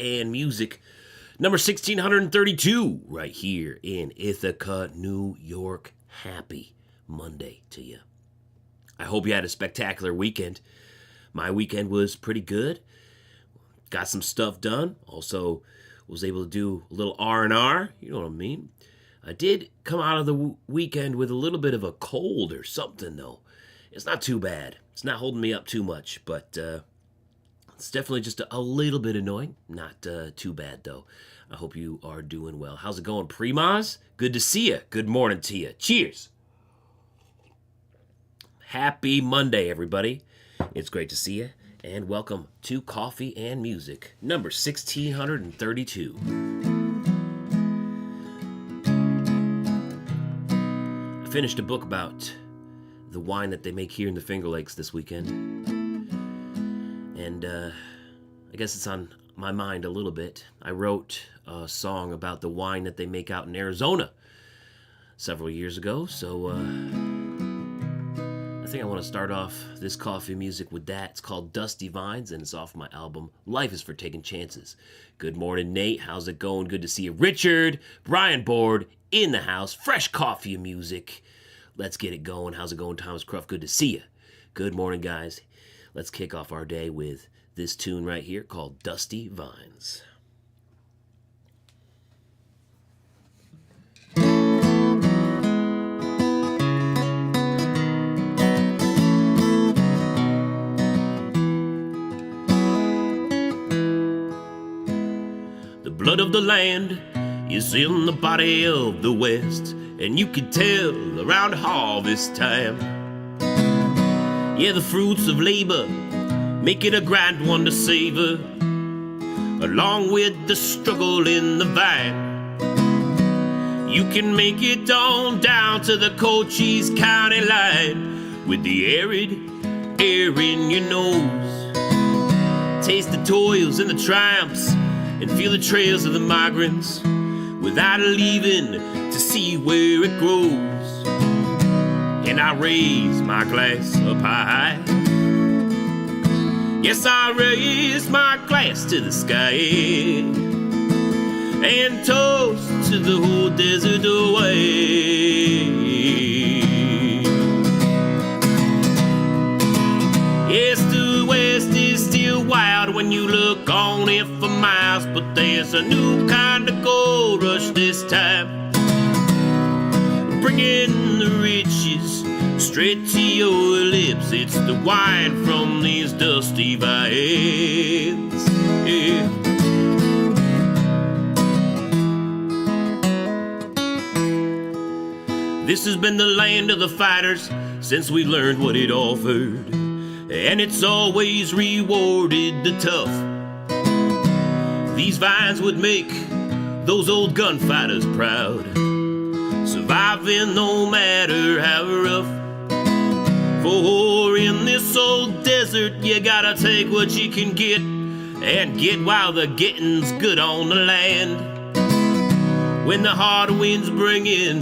and Music, number 1632, right here in Ithaca, New York. Happy Monday to you. I hope you had a spectacular weekend. My weekend was pretty good. Got some stuff done. Also was able to do a little R&R, you know what I mean. I did come out of the weekend with a little bit of a cold or something, though. It's not too bad. It's not holding me up too much, but it's definitely just a little bit annoying. Not too bad, though. I hope you are doing well. How's it going, Primas? Good to see you. Good morning to you. Cheers. Happy Monday, everybody. It's great to see you, and welcome to Coffee and Music, number 1632. I finished a book about the wine that they make here in the Finger Lakes this weekend, and I guess it's on my mind a little bit. I wrote a song about the wine that they make out in Arizona several years ago, so I think I want to start off this coffee music with that. It's called Dusty Vines, and it's off my album, Life is for Taking Chances. Good morning, Nate. How's it going? Good to see you. Richard, Brian Board, in the house. Fresh coffee and music. Let's get it going. How's it going, Thomas Cruff? Good to see you. Good morning, guys. Let's kick off our day with this tune right here called Dusty Vines. Blood of the land is in the body of the West, and you can tell around harvest time. Yeah, the fruits of labor make it a grand one to savor, along with the struggle in the vine. You can make it on down to the Cochise County line with the arid air in your nose. Taste the toils and the triumphs and feel the trails of the migrants without leaving to see where it grows. And I raise my glass up high. Yes, I raise my glass to the sky and toast to the whole desert away. Yes, the West is still wild when you look on it for miles, but there's a new kind of gold rush this time, bringing the riches straight to your lips. It's the wine from these dusty vines. Yeah. This has been the land of the fighters since we learned what it offered, and it's always rewarded the tough. These vines would make those old gunfighters proud, surviving no matter how rough. For in this old desert, you gotta take what you can get, and get while the getting's good on the land. When the hard winds bring in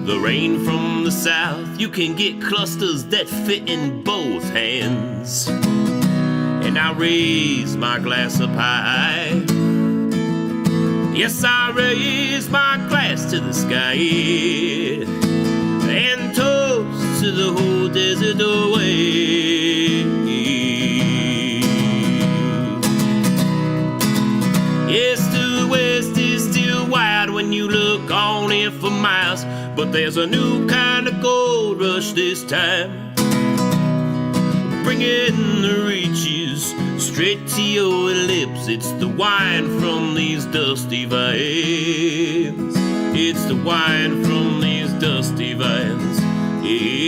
the rain from the south, you can get clusters that fit in both hands. And I raise my glass up high. Yes, I raise my glass to the sky and toast to the whole desert away. Yes, the West is still wild when you look on it for miles, but there's a new kind of gold rush this time, bringing the riches straight to your lips. It's the wine from these dusty vines. It's the wine from these dusty vines. Yeah.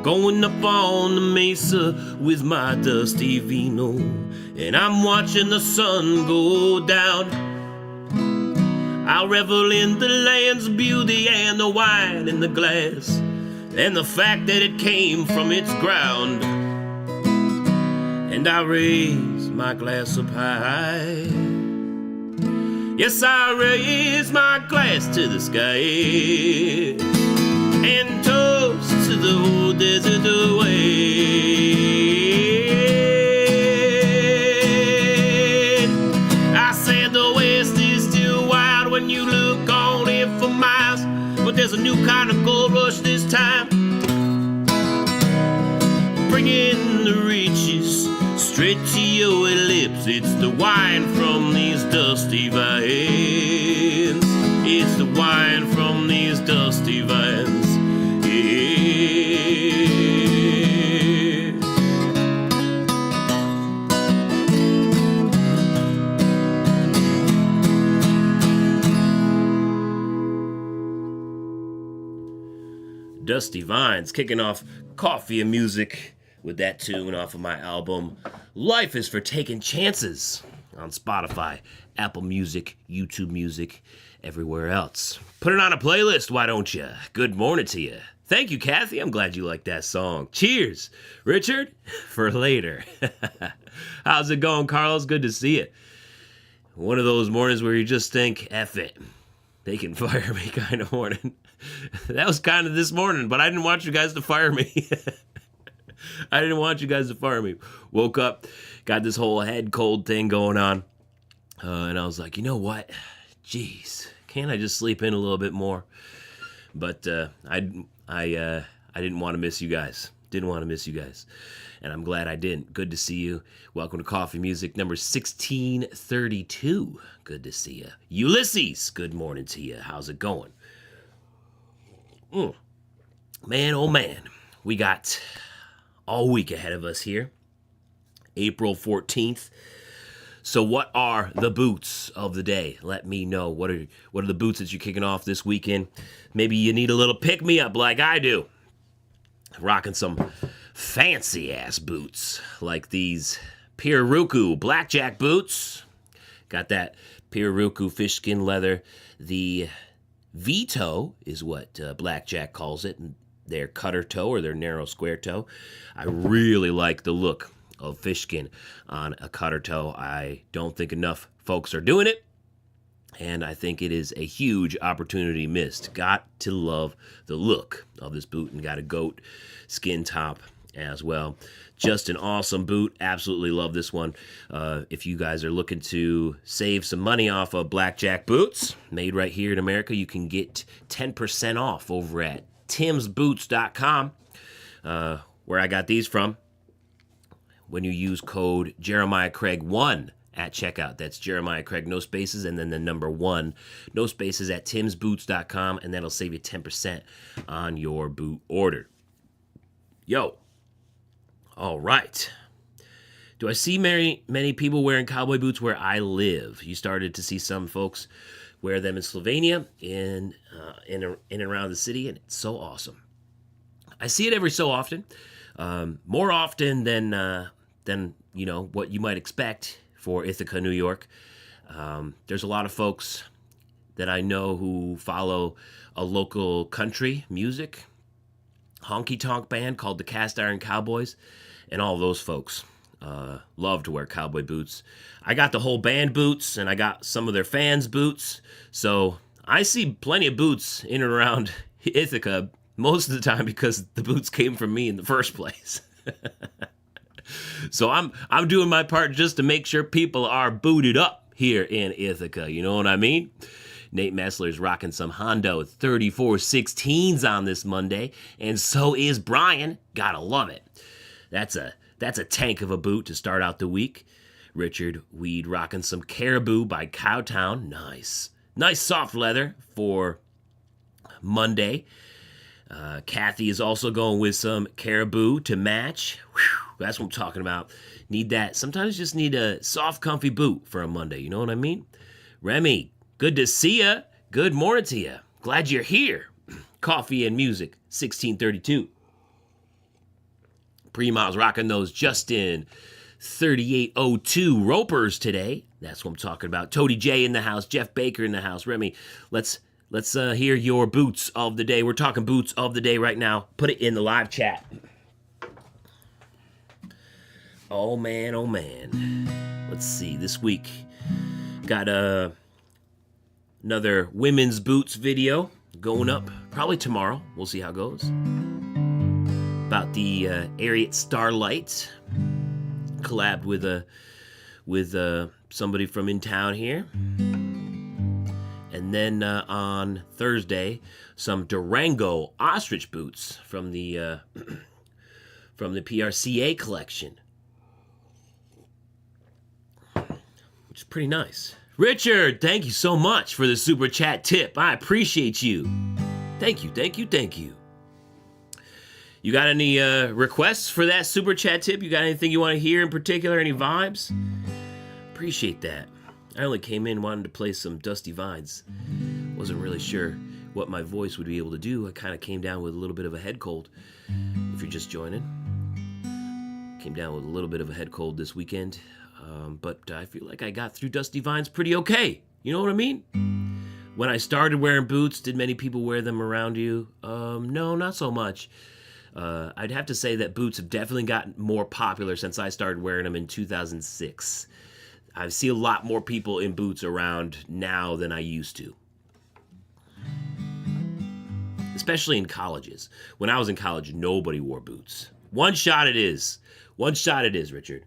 Going up on the mesa with my dusty vino, and I'm watching the sun go down. I'll revel in the land's beauty and the wine in the glass, and the fact that it came from its ground. And I raise my glass up high. Yes, I raise my glass to the sky and toast to the old desert away. I said the West is still wild when you look on it for miles, but there's a new kind of gold rush this time, bringing the riches straight to your lips. It's the wine from these dusty vines. It's the wine from these dusty vines. Yeah. Dusty Vines kicking off Coffee and Music with that tune off of my album Life is for Taking Chances on Spotify, Apple Music, YouTube Music, everywhere else. Put it on a playlist, why don't you? Good morning to you. Thank you, Kathy. I'm glad you like that song. Cheers, Richard, for later. How's it going, Carlos? Good to see you. One of those mornings where you just think, F it, they can fire me kind of morning. That was kind of this morning, but I didn't want you guys to fire me. I didn't want you guys to fire me. Woke up, got this whole head cold thing going on, and I was like, you know what? Jeez, can't I just sleep in a little bit more? But I didn't want to miss you guys. Didn't want to miss you guys, and I'm glad I didn't. Good to see you. Welcome to Coffee Music number 1632. Good to see you. Ulysses, good morning to you. How's it going? Man, oh man, we got all week ahead of us here. April 14th. So what are the boots of the day? Let me know. What are the boots that you're kicking off this weekend? Maybe you need a little pick-me-up like I do. Rocking some fancy-ass boots like these Pirarucu blackjack boots. Got that Pirarucu fish skin leather. The V-toe is what blackjack calls it. Their cutter toe or their narrow square toe. I really like the look of fish skin on a cutter toe. I don't think enough folks are doing it, and I think it is a huge opportunity missed. Got to love the look of this boot, and got a goat skin top as well. Just an awesome boot. Absolutely love this one. If you guys are looking to save some money off of blackjack boots, made right here in America, you can get 10% off over at timsboots.com, where I got these from. When you use code Jeremiah Craig 1 at checkout. That's Jeremiah Craig, no spaces, and then the number 1, no spaces, at timsboots.com, and that'll save you 10% on your boot order. Yo. All right. Do I see many people wearing cowboy boots where I live? You started to see some folks wear them in Slovenia, in and around the city, and it's so awesome. I see it every so often, more often than you know what you might expect for Ithaca, New York. There's a lot of folks that I know who follow a local country music honky-tonk band called the Cast Iron Cowboys, and all those folks love to wear cowboy boots. I got the whole band boots, and I got some of their fans' boots, so I see plenty of boots in and around Ithaca most of the time because the boots came from me in the first place. So I'm doing my part just to make sure people are booted up here in Ithaca, you know what I mean? Nate Messler's rocking some Hondo 3416s on this Monday, and so is Brian. Gotta love it. That's a tank of a boot to start out the week. Richard Weed rocking some Caribou by Cowtown. Nice soft leather for Monday. Kathy is also going with some Caribou to match. Whew, that's what I'm talking about. Need that. Sometimes you just need a soft, comfy boot for a Monday. You know what I mean? Remy, good to see ya. Good morning to you. Glad you're here. Coffee and Music, 1632. Primo's rocking those Justin 3802 ropers today. That's what I'm talking about. Toady J in the house. Jeff Baker in the house. Remy, let's hear your boots of the day. We're talking boots of the day right now. Put it in the live chat. Oh man. Let's see. This week got Another women's boots video going up probably tomorrow. We'll see how it goes. About the Ariat Starlight. Collabed with somebody from in town here. And then on Thursday, some Durango ostrich boots from the PRCA collection, which is pretty nice. Richard, thank you so much for the super chat tip. I appreciate you. Thank you, thank you, thank you. You got any requests for that super chat tip? You got anything you want to hear in particular? Any vibes? Appreciate that. I only came in wanting to play some Dusty Vines. Wasn't really sure what my voice would be able to do. I kind of came down with a little bit of a head cold. If you're just joining, came down with a little bit of a head cold this weekend. But I feel like I got through Dusty Vines pretty okay. You know what I mean? When I started wearing boots, did many people wear them around you? No, not so much. I'd have to say that boots have definitely gotten more popular since I started wearing them in 2006. I see a lot more people in boots around now than I used to. Especially in colleges. When I was in college, nobody wore boots. One shot it is. One shot it is, Richard.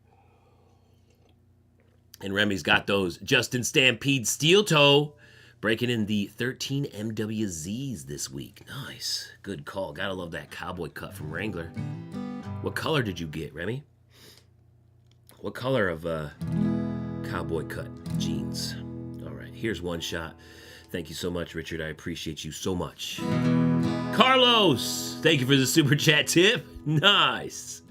And Remy's got those Justin Stampede steel toe, breaking in the 13 MWZs this week. Nice. Good call. Gotta love that cowboy cut from Wrangler. What color did you get, Remy? What color of cowboy cut jeans? All right, here's one shot. Thank you so much, Richard. I appreciate you so much. Carlos, thank you for the super chat tip. Nice.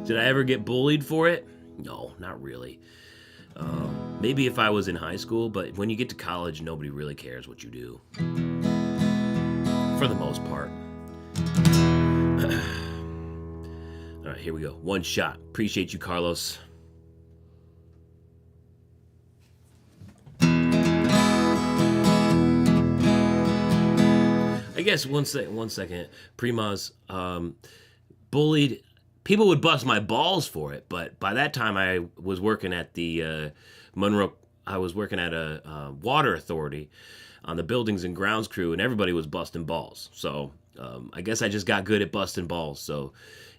Did I ever get bullied for it? No, not really. Maybe if I was in high school, but when you get to college, nobody really cares what you do. For the most part. All right, here we go. One shot. Appreciate you, Carlos. I guess one second. Prima's bullied. People would bust my balls for it, but by that time I was working at the Monroe. I was working at a water authority on the buildings and grounds crew, and everybody was busting balls. So I guess I just got good at busting balls. So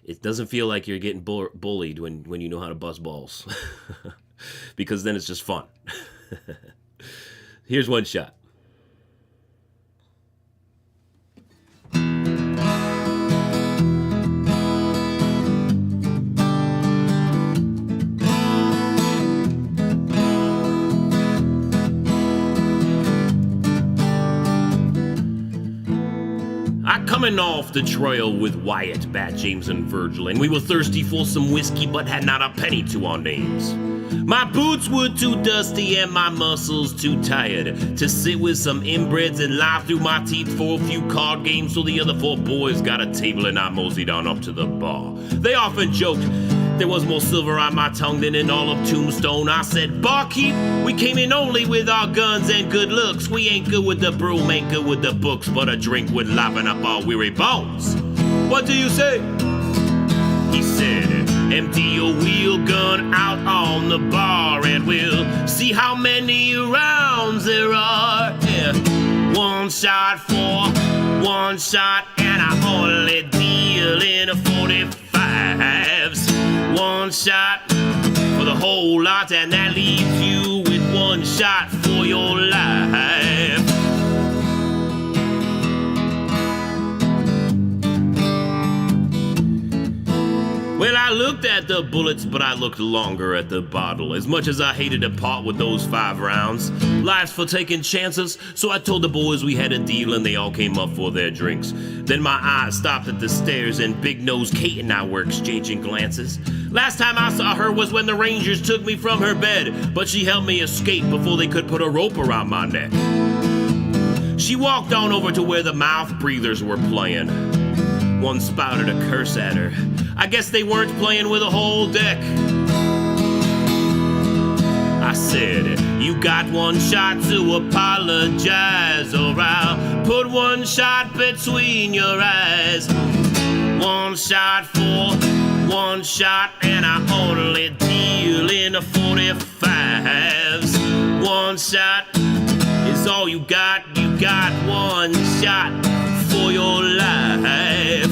it doesn't feel like you're getting bullied when you know how to bust balls, because then it's just fun. Here's one shot. Coming off the trail with Wyatt, Bat, James, and Virgil, and we were thirsty for some whiskey, but had not a penny to our names. My boots were too dusty and my muscles too tired to sit with some inbreds and lie through my teeth for a few card games, so the other four boys got a table and I moseyed on up to the bar. They often joked there was more silver on my tongue than in all of Tombstone. I said, barkeep, we came in only with our guns and good looks. We ain't good with the broom, ain't good with the books, but a drink would liven up our weary bones. What do you say? He said, empty your wheel gun out on the bar and we'll see how many rounds there are. Yeah. One shot for one shot, and I only deal in a 45s. One shot for the whole lot, and that leaves you with one shot for your life. Well, I looked at the bullets, but I looked longer at the bottle. As much as I hated to part with those 5 rounds, life's for taking chances, so I told the boys we had a deal and they all came up for their drinks. Then my eyes stopped at the stairs and Big Nose Kate and I were exchanging glances. Last time I saw her was when the Rangers took me from her bed, but she helped me escape before they could put a rope around my neck. She walked on over to where the mouth breathers were playing. One spouted a curse at her. I guess they weren't playing with a whole deck. I said, you got one shot to apologize, or I'll put one shot between your eyes. One shot for one shot, and I only deal in a 45s. One shot is all you got. You got one shot for your life.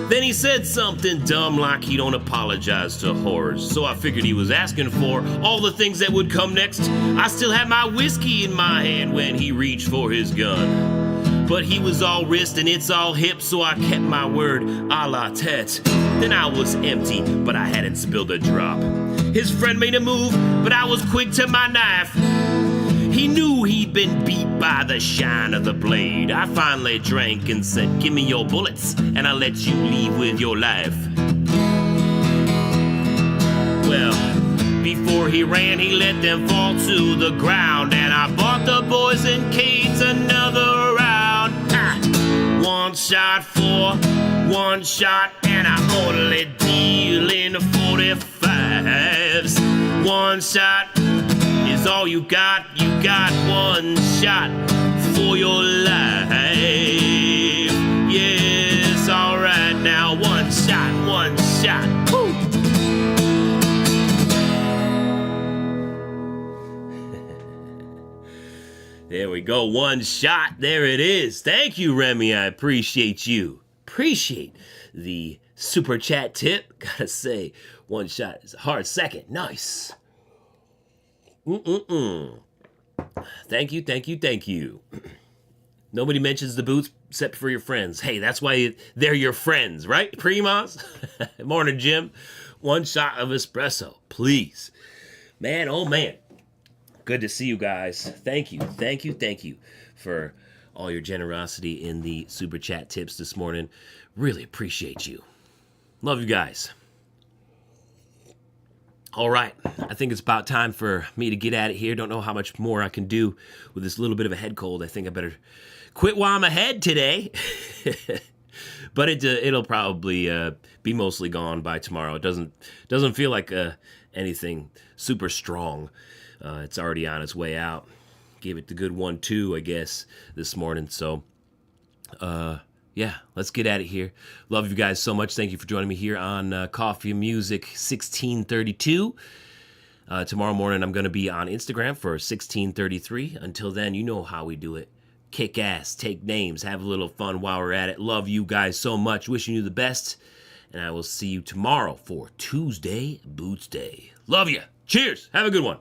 Then he said something dumb like he don't apologize to whores. So I figured he was asking for all the things that would come next. I still had my whiskey in my hand when he reached for his gun. But he was all wrist and it's all hip, so I kept my word a la tete. Then I was empty, but I hadn't spilled a drop. His friend made a move, but I was quick to my knife. He knew he'd been beat by the shine of the blade. I finally drank and said, give me your bullets, and I'll let you leave with your life. Well, before he ran, he let them fall to the ground, and I bought the boys and Kate's another round. One shot for one shot, and I only deal in 45s. One shot is all you got. You got one shot for your life. Yes, alright now. One shot, one shot. Woo! There we go. One shot. There it is. Thank you, Remy. I appreciate you. Appreciate the super chat tip. Gotta say, one shot is a hard second. Nice. Thank you, thank you, thank you. Nobody mentions the boots except for your friends. Hey, that's why they're your friends, right? Primos? Morning, Jim. One shot of espresso, please. Man, oh man. Good to see you guys. Thank you, thank you, thank you for all your generosity in the super chat tips this morning. Really appreciate you. Love you guys. All right, I think it's about time for me to get at it here. Don't know how much more I can do with this little bit of a head cold. I think I better quit while I'm ahead today. But it'll probably be mostly gone by tomorrow. It doesn't feel like anything super strong. It's already on its way out. Gave it the good 1-2, I guess, this morning. So, yeah, let's get at it here. Love you guys so much. Thank you for joining me here on Coffee and Music 1632. Tomorrow morning, I'm going to be on Instagram for 1633. Until then, you know how we do it. Kick ass, take names, have a little fun while we're at it. Love you guys so much. Wishing you the best. And I will see you tomorrow for Tuesday Boots Day. Love you. Cheers. Have a good one.